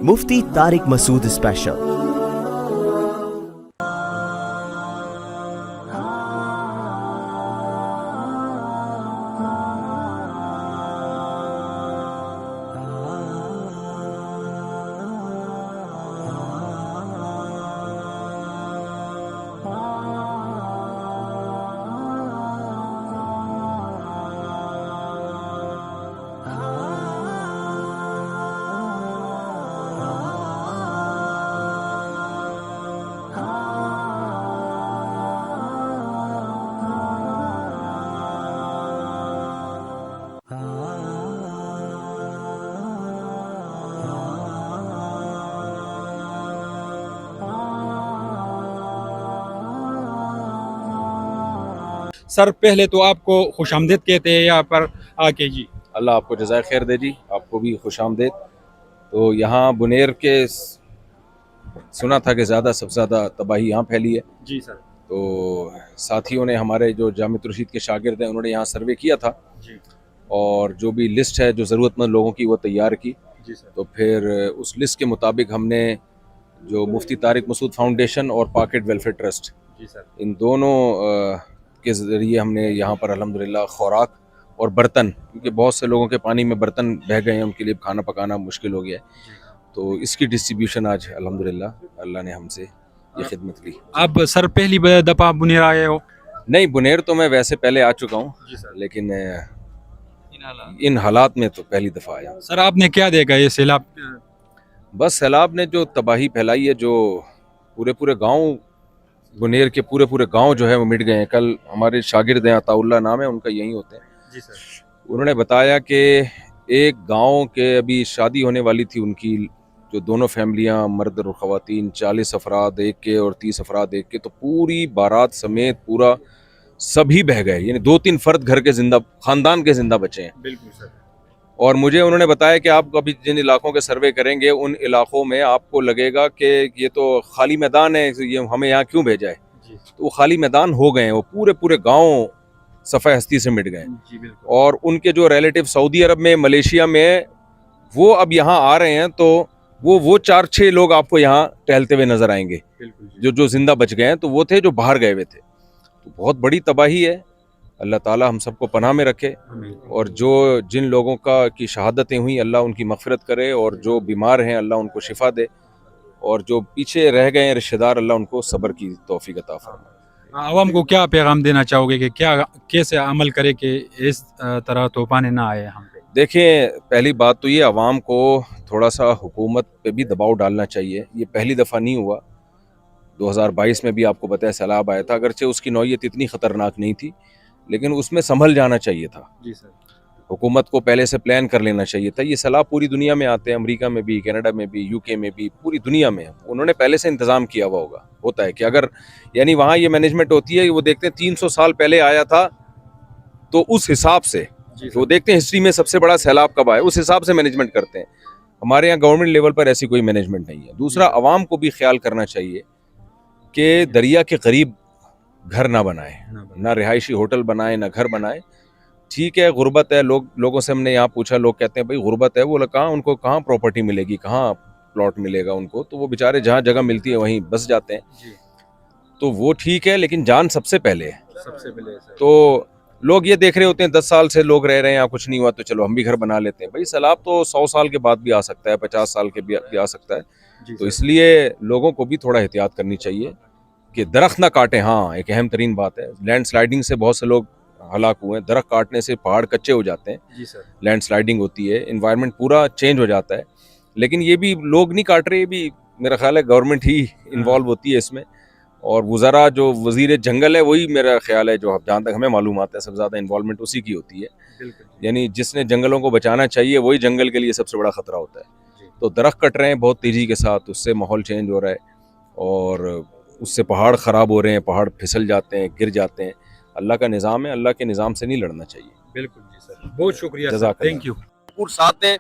Mufti Tariq Masood Special. سر پہلے تو آپ کو خوش آمدید کہتے ہیں یہاں پر آ کے جی. اللہ آپ کو جزائے خیر دے جی، آپ کو بھی خوش آمدید. تو یہاں بنیر کے سنا تھا کہ سب سے زیادہ تباہی یہاں پھیلی ہے. جی سر. تو ساتھیوں نے ہمارے جو جامع رشید کے شاگرد ہیں انہوں نے یہاں سروے کیا تھا جی. اور جو بھی لسٹ ہے جو ضرورت مند لوگوں کی وہ تیار کی. جی سر. تو پھر اس لسٹ کے مطابق ہم نے جو مفتی طارق مسعود فاؤنڈیشن اور پاکٹ ویلفیئر ٹرسٹ جی سر. ان دونوں کے ذریعے ہم نے یہاں پر الحمدللہ خوراک اور برتن، کیونکہ بہت سے لوگوں کے پانی میں برتن بہہ گئے ہیں، ان کے لیے کھانا پکانا مشکل ہو گیا ہے، تو اس کی ڈسٹریبیوشن آج الحمدللہ اللہ نے ہم سے یہ خدمت کی. آپ سر پہلی دفعہ بنیر آئے ہو؟ نہیں، بنیر تو میں ویسے پہلے آ چکا ہوں جی سر. لیکن ان حالات میں تو پہلی دفعہ آیا. سر آپ نے کیا دیکھا یہ سیلاب؟ بس سیلاب نے جو تباہی پھیلائی ہے، جو پورے گاؤں بنیر کے پورے گاؤں جو ہے وہ مٹ گئے ہیں. کل ہمارے شاگرد ہیں، عطا اللہ نام ہے ان کا، یہیں ہوتے ہیں. جی سر. انہوں نے بتایا کہ ایک گاؤں کے ابھی شادی ہونے والی تھی ان کی، جو دونوں فیملیاں مرد اور خواتین، 40 افراد ایک کے اور 30 افراد ایک کے، تو پوری بارات سمیت پورا سبھی بہہ گئے. یعنی 2-3 فرد گھر کے زندہ، خاندان کے زندہ بچے ہیں. بالکل سر. اور مجھے انہوں نے بتایا کہ آپ ابھی جن علاقوں کے سروے کریں گے ان علاقوں میں آپ کو لگے گا کہ یہ تو خالی میدان ہے، یہ ہمیں یہاں کیوں بھیجا ہے. جی. تو وہ خالی میدان ہو گئے ہیں، وہ پورے گاؤں صفحہ ہستی سے مٹ گئے. جی بالکل. اور ان کے جو ریلیٹیو سعودی عرب میں، ملیشیا میں، وہ اب یہاں آ رہے ہیں، تو وہ 4-6 لوگ آپ کو یہاں ٹہلتے ہوئے نظر آئیں گے. بالکل. جو زندہ بچ گئے ہیں تو وہ تھے جو باہر گئے ہوئے تھے. تو بہت بڑی تباہی ہے. اللہ تعالی ہم سب کو پناہ میں رکھے، اور جن لوگوں کی شہادتیں ہوئیں اللہ ان کی مغفرت کرے، اور جو بیمار ہیں اللہ ان کو شفا دے، اور جو پیچھے رہ گئے ہیں رشتہ دار اللہ ان کو صبر کی توفیق عطا فرمائے. عوام کو کیا پیغام دینا چاہو گے کہ کیسے عمل کرے کہ اس طرح طوفان نہ آئے ہم پہ؟ دیکھیں، پہلی بات تو یہ عوام کو تھوڑا سا حکومت پہ بھی دباؤ ڈالنا چاہیے. یہ پہلی دفعہ نہیں ہوا، 2022 میں بھی آپ کو پتہ ہے سیلاب آیا تھا، اگرچہ اس کی نوعیت اتنی خطرناک نہیں تھی لیکن اس میں سنبھل جانا چاہیے تھا. جی سر. حکومت کو پہلے سے پلان کر لینا چاہیے تھا. یہ سیلاب پوری دنیا میں آتے ہیں، امریکہ میں بھی، کینیڈا میں بھی، UK میں بھی، پوری دنیا میں. انہوں نے پہلے سے انتظام کیا ہوا ہوتا ہے کہ اگر یعنی وہاں یہ مینجمنٹ ہوتی ہے، وہ دیکھتے ہیں 300 سال پہلے آیا تھا تو اس حساب سے وہ دیکھتے ہیں ہسٹری میں سب سے بڑا سیلاب کب آیا، اس حساب سے مینجمنٹ کرتے ہیں. ہمارے یہاں گورنمنٹ لیول پر ایسی کوئی مینجمنٹ نہیں ہے. دوسرا، عوام کو بھی خیال کرنا چاہیے کہ دریا کے قریب گھر نہ بنائے، نہ رہائشی ہوٹل بنائے، نہ گھر بنائے. ٹھیک ہے، غربت ہے، لوگوں سے ہم نے یہاں پوچھا، لوگ کہتے ہیں بھائی غربت ہے، وہ کہاں ان کو کہاں پراپرٹی ملے گی، کہاں پلاٹ ملے گا ان کو، تو وہ بیچارے جہاں جگہ ملتی ہے وہیں بس جاتے ہیں. تو وہ ٹھیک ہے، لیکن جان سب سے پہلے ہے. تو لوگ یہ دیکھ رہے ہوتے ہیں 10 سال سے لوگ رہ رہے ہیں، یہاں کچھ نہیں ہوا تو چلو ہم بھی گھر بنا لیتے ہیں. بھائی سیلاب تو 100 سال کے بعد بھی آ سکتا ہے، 50 سال کے بھی آ سکتا ہے. تو اس لیے لوگوں کو بھی تھوڑا احتیاط کرنی چاہیے کہ درخت نہ کاٹیں. ہاں، ایک اہم ترین بات ہے، لینڈ سلائیڈنگ سے بہت سے لوگ ہلاک ہوئے ہیں. درخت کاٹنے سے پہاڑ کچے ہو جاتے ہیں. جی سر. لینڈ سلائیڈنگ ہوتی ہے، انوائرمنٹ پورا چینج ہو جاتا ہے. لیکن یہ بھی لوگ نہیں کاٹ رہے، یہ بھی میرا خیال ہے گورنمنٹ ہی انوالو ہوتی ہے اس میں. اور وزراء جو وزیر جنگل ہے وہی میرا خیال ہے، جو جہاں تک ہمیں معلومات ہے سب سے زیادہ انوالومنٹ اسی کی ہوتی ہے. یعنی جس نے جنگلوں کو بچانا چاہیے وہی جنگل کے لیے سب سے بڑا خطرہ ہوتا ہے. تو درخت کٹ رہے ہیں بہت تیزی کے ساتھ، اس سے ماحول چینج ہو رہا ہے، اور اس سے پہاڑ خراب ہو رہے ہیں، پہاڑ پھسل جاتے ہیں، گر جاتے ہیں. اللہ کا نظام ہے، اللہ کے نظام سے نہیں لڑنا چاہیے. بالکل جی سر، بہت شکریہ سر، جزاک اللہ. Thank you. ساتھ ہیں.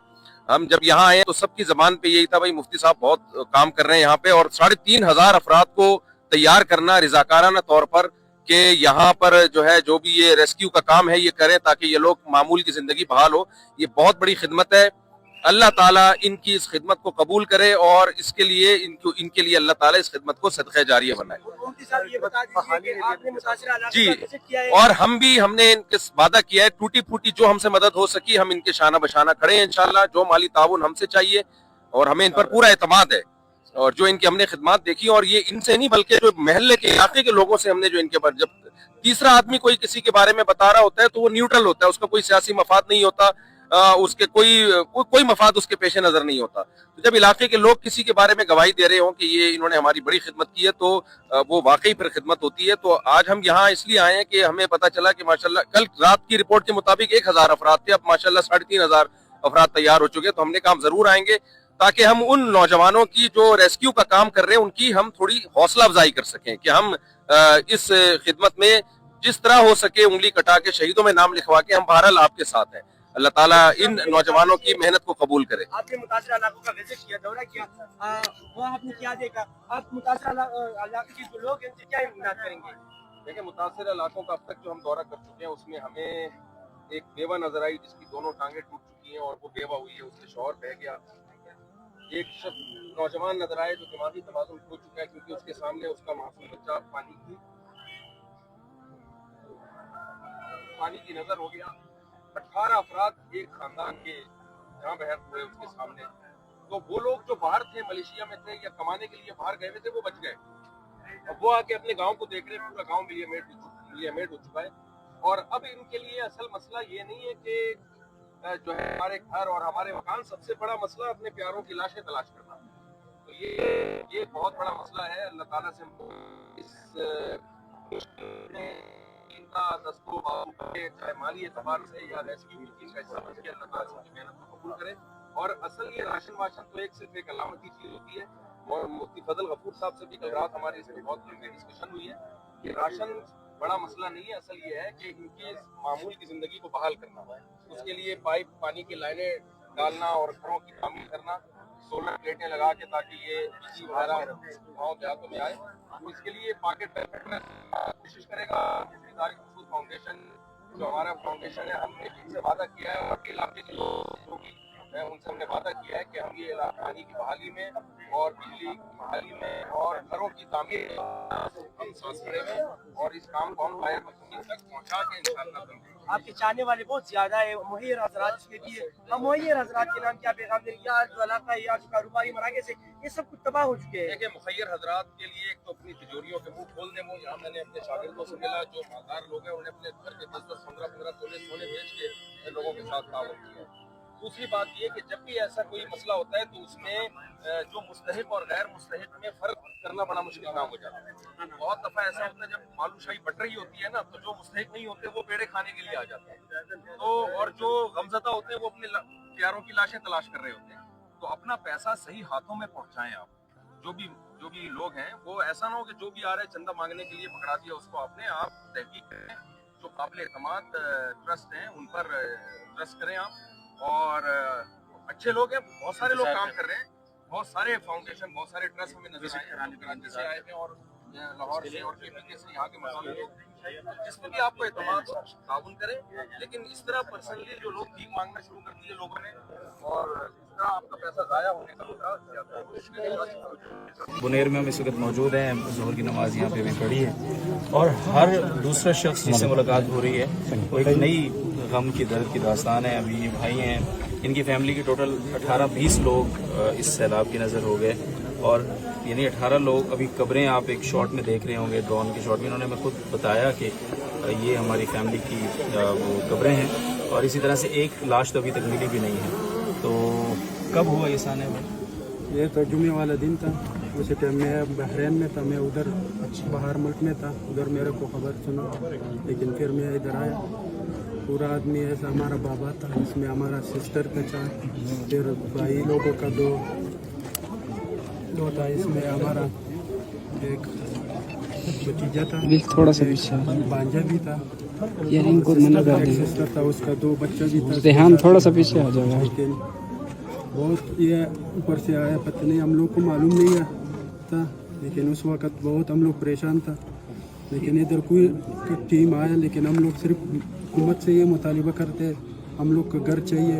ہم جب یہاں آئے تو سب کی زبان پہ یہی تھا بھائی مفتی صاحب بہت کام کر رہے ہیں یہاں پہ، اور 3,500 افراد کو تیار کرنا رضاکارانہ طور پر کہ یہاں پر جو ہے جو بھی یہ ریسکیو کا کام ہے یہ کریں تاکہ یہ لوگ معمول کی زندگی بحال ہو. یہ بہت بڑی خدمت ہے. اللہ تعالیٰ ان کی اس خدمت کو قبول کرے اور اس کے لیے ان کے لیے اللہ تعالیٰ اس خدمت کو صدقہ جاریہ بنائے. جی اور ہم نے ان کے وعدہ کیا ہے ٹوٹی پھوٹی جو ہم سے مدد ہو سکی ہم ان کے شانہ بشانہ کھڑے ہیں انشاءاللہ. جو مالی تعاون ہم سے چاہیے اور ہمیں ان پر پورا اعتماد ہے اور جو ان کی ہم نے خدمات دیکھی اور یہ ان سے نہیں بلکہ جو محلے کے علاقے کے لوگوں سے ہم نے جو ان کے پر جب تیسرا آدمی کوئی کسی کے بارے میں بتا رہا ہوتا ہے تو وہ نیوٹرل ہوتا ہے, اس کا کوئی سیاسی مفاد نہیں ہوتا, اس کے کوئی مفاد اس کے پیش نظر نہیں ہوتا. تو جب علاقے کے لوگ کسی کے بارے میں گواہی دے رہے ہوں کہ یہ انہوں نے ہماری بڑی خدمت کی ہے تو وہ واقعی پھر خدمت ہوتی ہے. تو آج ہم یہاں اس لیے آئے ہیں کہ ہمیں پتہ چلا کہ ماشاءاللہ کل رات کی رپورٹ کے مطابق 1000 افراد تھے, اب ماشاءاللہ 3500 افراد تیار ہو چکے. تو ہم نے کہا ہم ضرور آئیں گے تاکہ ہم ان نوجوانوں کی جو ریسکیو کا کام کر رہے ہیں ان کی ہم تھوڑی حوصلہ افزائی کر سکیں کہ ہم اس خدمت میں جس طرح ہو سکے انگلی کٹا کے شہیدوں میں نام لکھوا کے ہم بہرحال آپ کے ساتھ ہیں. اللہ تعالیٰ ان نوجوانوں کی محنت کو قبول کرے. آپ نے متاثرہ علاقوں کا وزٹ کیا, دورہ کیا, وہاں آپ نے کیا دیکھا؟ آپ متاثرہ علاقے کے جو لوگ ہیں ان سے کیا امداد کریں گے؟ دیکھیں متاثرہ علاقوں کا اب تک جو ہم دورہ کر چکے ہیں اس میں ہمیں ایک بیوہ نظر آئی جس کی دونوں ٹانگیں ٹوٹ چکی ہیں اور وہ بیوہ ہوئی ہے, اس سے شوہر بہہ گیا. ایک نوجوان نظر آئے جو دماغی توازن کھو چکا ہے کیونکہ اس کے سامنے اس کا معصوم بچہ پانی کی نظر ہو گیا. 18 افراد ایک خاندان کے جہاں بہر ہوئے اس کے سامنے. تو وہ لوگ جو باہر تھے ملیشیا میں تھے یا کمانے کے لیے باہر گئے ہوئے تھے وہ بچ گئے. اب وہ آ کے اپنے گاؤں کو دیکھ رہے, پورا گاؤں میٹ ہو چکا ہے. اور اب ان کے لیے اصل مسئلہ یہ نہیں ہے کہ جو ہے ہمارے گھر اور ہمارے مکان, سب سے بڑا مسئلہ اپنے پیاروں کی لاشیں تلاش کرنا. تو یہ بہت بڑا مسئلہ ہے. اللہ تعالیٰ سے اس چاہے مالی اعتبار سے یا ریسکیو ٹیم کا حصہ بن کے اللہ تعالیٰ سے محنت کو قبول کرے. اور اصل یہ راشن واشن تو صرف ایک علامتی چیز ہوتی ہے. اور مفتی فضل غفور صاحب سے بھی کل رات ہماری اس میں بہت لمبی ڈسکشن ہوئی ہے کہ راشن بڑا مسئلہ نہیں ہے. اصل یہ ہے کہ ان کی معمول کی زندگی کو بحال کرنا ہے. اس کے لیے پائپ پانی کی لائنیں ڈالنا اور گھروں کی تعمیر کرنا, سولر پلیٹیں لگا کے تاکہ یہ بجلی وغیرہ گاؤں دیہاتوں میں آئے. اس کے لیے پاکٹ کوشش کرے گا. فاؤنڈیشن جو ہمارا فاؤنڈیشن ہے ہم نے ان سے وعدہ کیا ہے اور علاقے کے لوگ ان سے ہم نے وعدہ کیا ہے کہ ہم یہ علاقہ پانی کی بحالی میں اور بجلی کی بحالی میں اور گھروں کی تعمیر ہم سانس کریں گے اور اس کام کو ہم غیر مقصود تک پہنچا کے انشاءاللہ کریں گے. آپ کے چاہنے والے بہت زیادہ ہیں, مہیر حضرات اس کے لیے ہم مہیر حضرات کے نام کیا پیغام دیں؟ یا جو علاقہ ہے یا جو کاروباری مراکز ہے یہ سب کچھ تباہ ہو چکے ہیں. دیکھیں مخیر حضرات کے لیے ایک تو اپنی تجوریوں کے منہ کھول دیں. وہ یہاں میں نے اپنے شاگردوں سے ملا جو مالدار لوگ ہیں, انہیں اپنے گھر کے 10-10, 15-15 تولے سونے بیچ کے لوگوں کے ساتھ تعاون کیا. دوسری بات یہ کہ جب بھی ایسا کوئی مسئلہ ہوتا ہے تو اس میں جو مستحق اور غیر مستحق میں فرق کرنا بڑا مشکل کام ہو جاتا ہے. بہت دفعہ ایسا ہوتا ہے جب معلوم شاہی بٹ رہی ہوتی ہے نا تو جو مستحق نہیں ہوتے وہ بیڑے کھانے کے لیے آ جاتے ہیں. تو اور جو غمزدہ ہوتے ہیں وہ اپنے پیاروں کی لاشیں تلاش کر رہے ہوتے ہیں. تو اپنا پیسہ صحیح ہاتھوں میں پہنچائیں. آپ جو بھی لوگ ہیں وہ ایسا نہ ہو کہ جو بھی آ رہے ہیں چندہ مانگنے کے لیے پکڑا دیا اس کو آپ نے. آپ تحقیق کریں, جو قابل اعتماد ٹرسٹ ہیں ان پر ٹرسٹ کریں آپ. اور اچھے لوگ ہیں, بہت سارے لوگ کام کر رہے ہیں, بہت سارے فاؤنڈیشن بہت سارے ٹرسٹ ہمیں نظر آئے, کراچی سے آئے ہیں اور لاہور سے اور KPK سے یہاں کے مقامی لوگ, جس میں بھی آپ کو اعتماد ہو تعاون کریں. لیکن اس طرح پرسنلی جو لوگ بھیک مانگنا شروع کر دیے لوگوں نے اور اس طرح آپ کا پیسہ ضائع ہونے کا خطرہ زیادہ ہے. بنیر میں ہم اس وقت موجود ہیں, ظہر کی نماز یہاں پہ بھی پڑھی ہے اور ہر دوسرا شخص جس سے ملاقات ہو رہی ہے وہ ایک نئی غم کی درد کی داستان ہے. ابھی یہ بھائی ہیں, ان کی فیملی کے ٹوٹل 18-20 لوگ اس سیلاب کی نظر ہو گئے اور یعنی 18 لوگ ابھی قبریں آپ ایک شاٹ میں دیکھ رہے ہوں گے, ڈرون کے شاٹ میں. انہوں نے ہمیں خود بتایا کہ یہ ہماری فیملی کی وہ قبریں ہیں اور اسی طرح سے ایک لاش تو ابھی تک ملی بھی نہیں ہے. تو کب ہوا یہ سانے میں؟ یہ تو جمعے والا دن تھا. اسی ٹائم میں بحرین میں تھا, میں ادھر باہر ملک میں تھا. ادھر میرے کو خبر سنا, لیکن پھر میں ادھر آیا. پورا آدمی ایسا ہمارا بابا تھا, اس میں ہمارا سسٹر کا 4, پھر بھائی لوگوں کا 2 تھا. اس میں ہمارا ایک بھتیجا تھا, تھوڑا سا پیچھے بانجا بھی تھا, یار ان کو منع کر دیں, سسٹر تھا, اس کا 2 بچہ بھی تھا. دھیان تھوڑا سا پیچھے آ جائے گا. لیکن بہت یہ اوپر سے آیا, پتہ نہیں, ہم لوگ کو معلوم نہیں تھا. لیکن اس وقت بہت ہم لوگ پریشان تھا. لیکن ادھر کوئی ٹیم آیا, لیکن ہم لوگ صرف حکومت سے یہ مطالبہ کرتے ہم لوگ کو گھر چاہیے,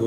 2